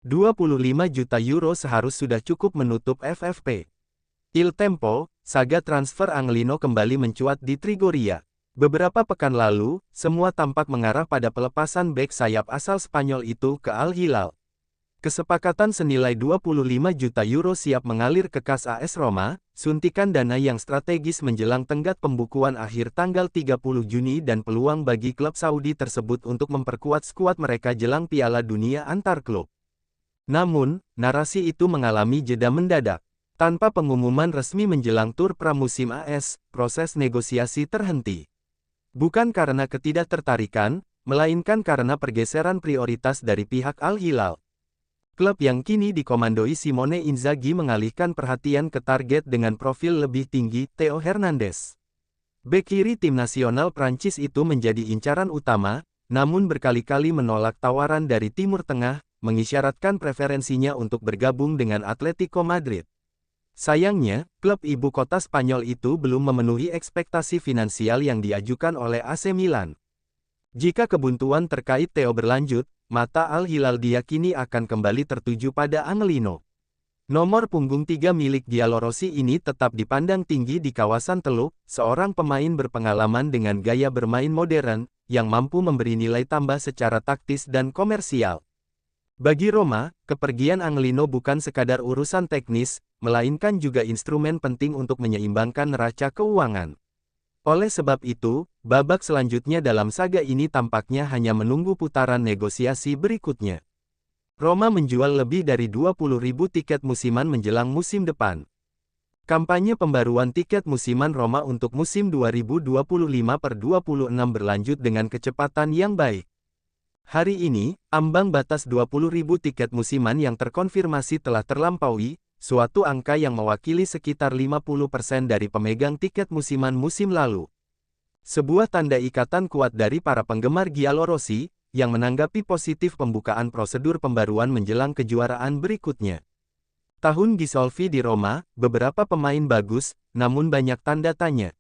€25 juta seharus sudah cukup menutup FFP. Il Tempo, saga transfer Angelino kembali mencuat di Trigoria. Beberapa pekan lalu, semua tampak mengarah pada pelepasan bek sayap asal Spanyol itu ke Al Hilal. Kesepakatan senilai €25 juta siap mengalir ke kas AS Roma, suntikan dana yang strategis menjelang tenggat pembukuan akhir tanggal 30 Juni dan peluang bagi klub Saudi tersebut untuk memperkuat skuad mereka jelang Piala Dunia antar klub. Namun, narasi itu mengalami jeda mendadak. Tanpa pengumuman resmi menjelang tur pramusim AS, proses negosiasi terhenti. Bukan karena ketidaktertarikan, melainkan karena pergeseran prioritas dari pihak Al Hilal. Klub yang kini dikomandoi Simone Inzaghi mengalihkan perhatian ke target dengan profil lebih tinggi, Theo Hernandez. Bek kiri tim nasional Prancis itu menjadi incaran utama, namun berkali-kali menolak tawaran dari Timur Tengah, mengisyaratkan preferensinya untuk bergabung dengan Atletico Madrid. Sayangnya, klub ibu kota Spanyol itu belum memenuhi ekspektasi finansial yang diajukan oleh AC Milan. Jika kebuntuan terkait Theo berlanjut, mata Al Hilal diyakini akan kembali tertuju pada Angelino. Nomor punggung 3 milik Giallorossi ini tetap dipandang tinggi di kawasan Teluk, seorang pemain berpengalaman dengan gaya bermain modern, yang mampu memberi nilai tambah secara taktis dan komersial. Bagi Roma, kepergian Angelino bukan sekadar urusan teknis, melainkan juga instrumen penting untuk menyeimbangkan neraca keuangan. Oleh sebab itu, babak selanjutnya dalam saga ini tampaknya hanya menunggu putaran negosiasi berikutnya. Roma menjual lebih dari 20.000 tiket musiman menjelang musim depan. Kampanye pembaruan tiket musiman Roma untuk musim 2025/26 berlanjut dengan kecepatan yang baik. Hari ini, ambang batas 20.000 tiket musiman yang terkonfirmasi telah terlampaui, suatu angka yang mewakili sekitar 50% dari pemegang tiket musiman musim lalu. Sebuah tanda ikatan kuat dari para penggemar Giallorossi, yang menanggapi positif pembukaan prosedur pembaruan menjelang kejuaraan berikutnya. Tahun Ghisolfi di Roma, beberapa pemain bagus, namun banyak tanda tanya.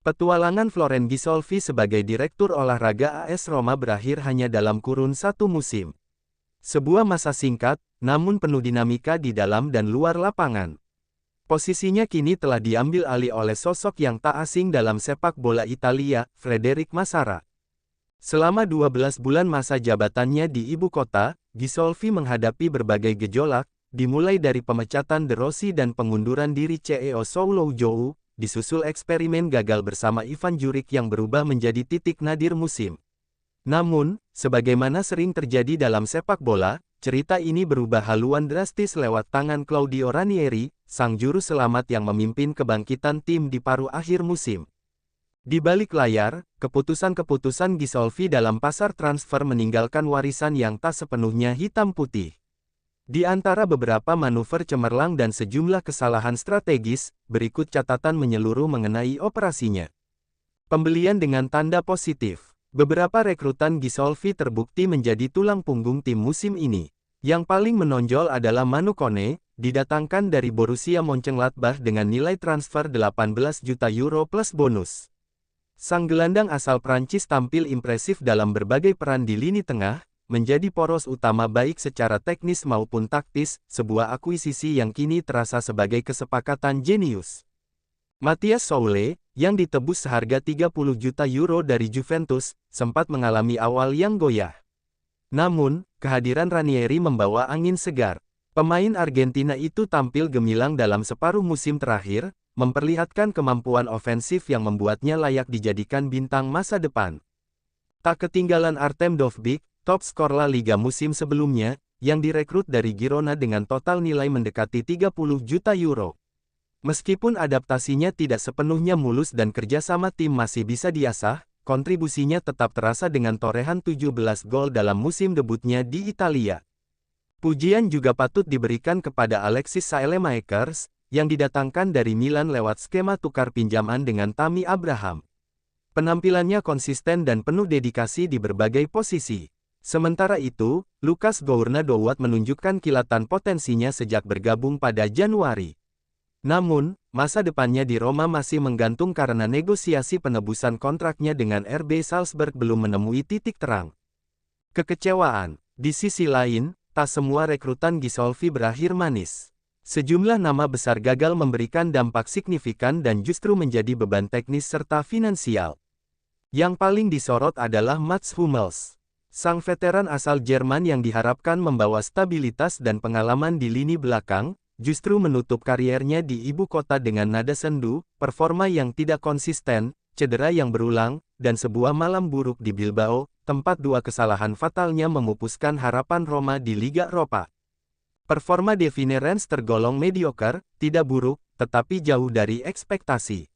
Petualangan Florent Ghisolfi sebagai direktur olahraga AS Roma berakhir hanya dalam kurun satu musim. Sebuah masa singkat, namun penuh dinamika di dalam dan luar lapangan. Posisinya kini telah diambil alih oleh sosok yang tak asing dalam sepak bola Italia, Frederic Massara. Selama 12 bulan masa jabatannya di ibu kota, Ghisolfi menghadapi berbagai gejolak, dimulai dari pemecatan De Rossi dan pengunduran diri CEO Souloujou, disusul eksperimen gagal bersama Ivan Juric yang berubah menjadi titik nadir musim. Namun, sebagaimana sering terjadi dalam sepak bola, cerita ini berubah haluan drastis lewat tangan Claudio Ranieri, sang juru selamat yang memimpin kebangkitan tim di paruh akhir musim. Di balik layar, keputusan-keputusan Ghisolfi dalam pasar transfer meninggalkan warisan yang tak sepenuhnya hitam putih. Di antara beberapa manuver cemerlang dan sejumlah kesalahan strategis, berikut catatan menyeluruh mengenai operasinya. Pembelian dengan tanda positif. Beberapa rekrutan Ghisolfi terbukti menjadi tulang punggung tim musim ini. Yang paling menonjol adalah Manu Kone, didatangkan dari Borussia Mönchengladbach dengan nilai transfer €18 juta plus bonus. Sang gelandang asal Prancis tampil impresif dalam berbagai peran di lini tengah, menjadi poros utama baik secara teknis maupun taktis, sebuah akuisisi yang kini terasa sebagai kesepakatan jenius. Matthias Soule, yang ditebus seharga €30 juta dari Juventus, sempat mengalami awal yang goyah. Namun, kehadiran Ranieri membawa angin segar. Pemain Argentina itu tampil gemilang dalam separuh musim terakhir, memperlihatkan kemampuan ofensif yang membuatnya layak dijadikan bintang masa depan. Tak ketinggalan Artem Dovbyk, top skor La Liga musim sebelumnya, yang direkrut dari Girona dengan total nilai mendekati €30 juta. Meskipun adaptasinya tidak sepenuhnya mulus dan kerjasama tim masih bisa diasah, kontribusinya tetap terasa dengan torehan 17 gol dalam musim debutnya di Italia. Pujian juga patut diberikan kepada Alexis Saelemaekers, yang didatangkan dari Milan lewat skema tukar pinjaman dengan Tammy Abraham. Penampilannya konsisten dan penuh dedikasi di berbagai posisi. Sementara itu, Lucas Gourna-Douat menunjukkan kilatan potensinya sejak bergabung pada Januari. Namun, masa depannya di Roma masih menggantung karena negosiasi penebusan kontraknya dengan RB Salzburg belum menemui titik terang. Kekecewaan. Di sisi lain, tak semua rekrutan Gisolfi berakhir manis. Sejumlah nama besar gagal memberikan dampak signifikan dan justru menjadi beban teknis serta finansial. Yang paling disorot adalah Mats Hummels. Sang veteran asal Jerman yang diharapkan membawa stabilitas dan pengalaman di lini belakang, justru menutup kariernya di ibu kota dengan nada sendu, performa yang tidak konsisten, cedera yang berulang, dan sebuah malam buruk di Bilbao, tempat dua kesalahan fatalnya memupuskan harapan Roma di Liga Eropa. Performa Definerens tergolong mediocre, tidak buruk, tetapi jauh dari ekspektasi.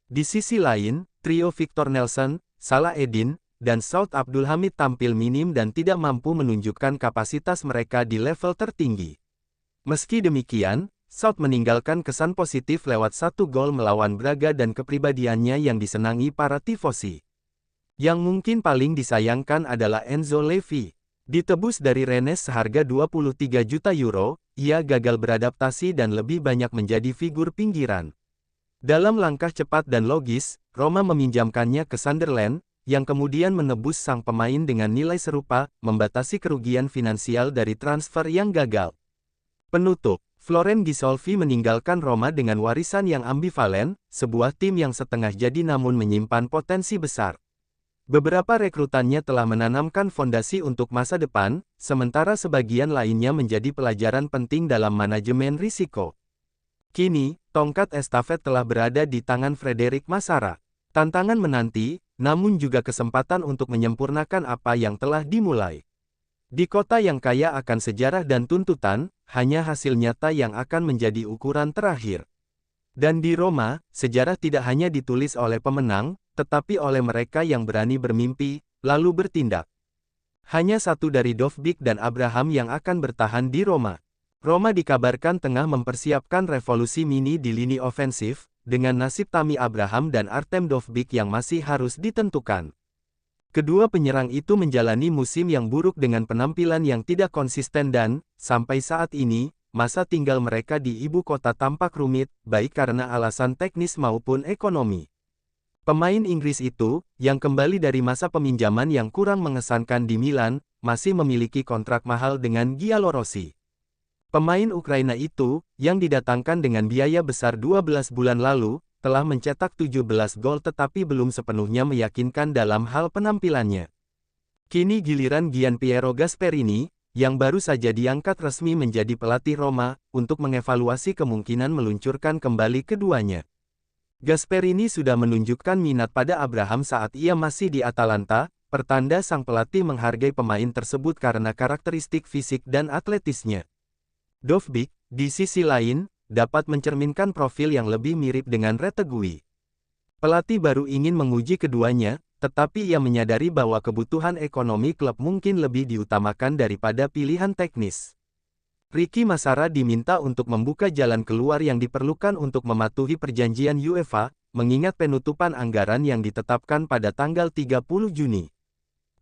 Di sisi lain, trio Victor Nelson, Salah Eddin, dan Saud Abdul Hamid tampil minim dan tidak mampu menunjukkan kapasitas mereka di level tertinggi. Meski demikian, Saud meninggalkan kesan positif lewat 1 gol melawan Braga dan kepribadiannya yang disenangi para tifosi. Yang mungkin paling disayangkan adalah Enzo Levi. Ditebus dari Rennes seharga 23 juta euro, ia gagal beradaptasi dan lebih banyak menjadi figur pinggiran. Dalam langkah cepat dan logis, Roma meminjamkannya ke Sunderland, yang kemudian menebus sang pemain dengan nilai serupa, membatasi kerugian finansial dari transfer yang gagal. Penutup, Florent Gisolfi meninggalkan Roma dengan warisan yang ambivalen, sebuah tim yang setengah jadi namun menyimpan potensi besar. Beberapa rekrutannya telah menanamkan fondasi untuk masa depan, sementara sebagian lainnya menjadi pelajaran penting dalam manajemen risiko. Kini, tongkat estafet telah berada di tangan Frédéric Massara. Tantangan menanti, namun juga kesempatan untuk menyempurnakan apa yang telah dimulai. Di kota yang kaya akan sejarah dan tuntutan, hanya hasil nyata yang akan menjadi ukuran terakhir. Dan di Roma, sejarah tidak hanya ditulis oleh pemenang, tetapi oleh mereka yang berani bermimpi, lalu bertindak. Hanya satu dari Dovbyk dan Abraham yang akan bertahan di Roma. Roma dikabarkan tengah mempersiapkan revolusi mini di lini ofensif, dengan nasib Tammy Abraham dan Artem Dovbyk yang masih harus ditentukan. Kedua penyerang itu menjalani musim yang buruk dengan penampilan yang tidak konsisten dan, sampai saat ini, masa tinggal mereka di ibu kota tampak rumit, baik karena alasan teknis maupun ekonomi. Pemain Inggris itu, yang kembali dari masa peminjaman yang kurang mengesankan di Milan, masih memiliki kontrak mahal dengan Giallorossi. Pemain Ukraina itu, yang didatangkan dengan biaya besar 12 bulan lalu, telah mencetak 17 gol tetapi belum sepenuhnya meyakinkan dalam hal penampilannya. Kini giliran Gianpiero Gasperini, yang baru saja diangkat resmi menjadi pelatih Roma, untuk mengevaluasi kemungkinan meluncurkan kembali keduanya. Gasperini sudah menunjukkan minat pada Abraham saat ia masih di Atalanta, pertanda sang pelatih menghargai pemain tersebut karena karakteristik fisik dan atletisnya. Dovbyk, di sisi lain, dapat mencerminkan profil yang lebih mirip dengan Retegui. Pelatih baru ingin menguji keduanya, tetapi ia menyadari bahwa kebutuhan ekonomi klub mungkin lebih diutamakan daripada pilihan teknis. Ricky Massara diminta untuk membuka jalan keluar yang diperlukan untuk mematuhi perjanjian UEFA, mengingat penutupan anggaran yang ditetapkan pada tanggal 30 Juni.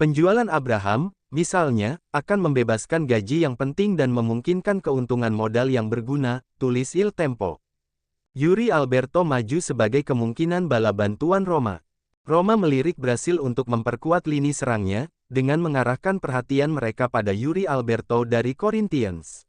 Penjualan Abraham, misalnya, akan membebaskan gaji yang penting dan memungkinkan keuntungan modal yang berguna, tulis Il Tempo. Yuri Alberto maju sebagai kemungkinan bala bantuan Roma. Roma melirik Brasil untuk memperkuat lini serangnya, dengan mengarahkan perhatian mereka pada Yuri Alberto dari Corinthians.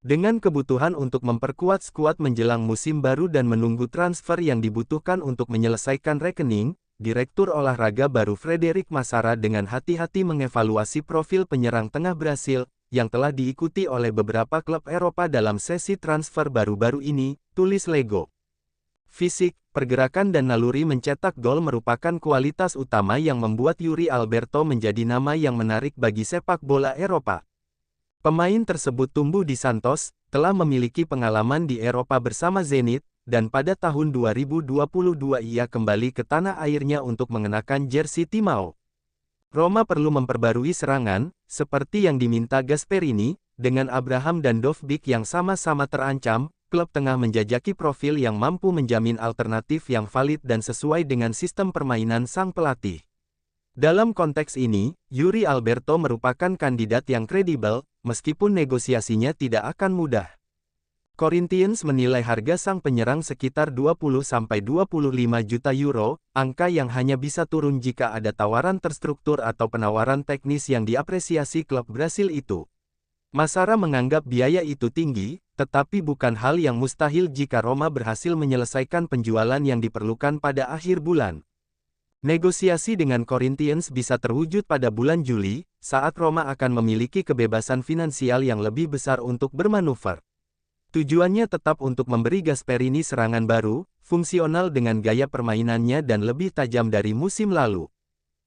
Dengan kebutuhan untuk memperkuat skuad menjelang musim baru dan menunggu transfer yang dibutuhkan untuk menyelesaikan rekening, Direktur Olahraga baru Frédéric Massara dengan hati-hati mengevaluasi profil penyerang tengah Brasil, yang telah diikuti oleh beberapa klub Eropa dalam sesi transfer baru-baru ini, tulis Lego. Fisik, pergerakan dan naluri mencetak gol merupakan kualitas utama yang membuat Yuri Alberto menjadi nama yang menarik bagi sepak bola Eropa. Pemain tersebut tumbuh di Santos, telah memiliki pengalaman di Eropa bersama Zenit, dan pada tahun 2022 ia kembali ke tanah airnya untuk mengenakan jersey Timao. Roma perlu memperbarui serangan, seperti yang diminta Gasperini, dengan Abraham dan Dovbyk yang sama-sama terancam, klub tengah menjajaki profil yang mampu menjamin alternatif yang valid dan sesuai dengan sistem permainan sang pelatih. Dalam konteks ini, Yuri Alberto merupakan kandidat yang kredibel, meskipun negosiasinya tidak akan mudah. Corinthians menilai harga sang penyerang sekitar 20–25 juta euro, angka yang hanya bisa turun jika ada tawaran terstruktur atau penawaran teknis yang diapresiasi klub Brasil itu. Masara menganggap biaya itu tinggi, tetapi bukan hal yang mustahil jika Roma berhasil menyelesaikan penjualan yang diperlukan pada akhir bulan. Negosiasi dengan Corinthians bisa terwujud pada bulan Juli, saat Roma akan memiliki kebebasan finansial yang lebih besar untuk bermanuver. Tujuannya tetap untuk memberi Gasperini serangan baru, fungsional dengan gaya permainannya dan lebih tajam dari musim lalu.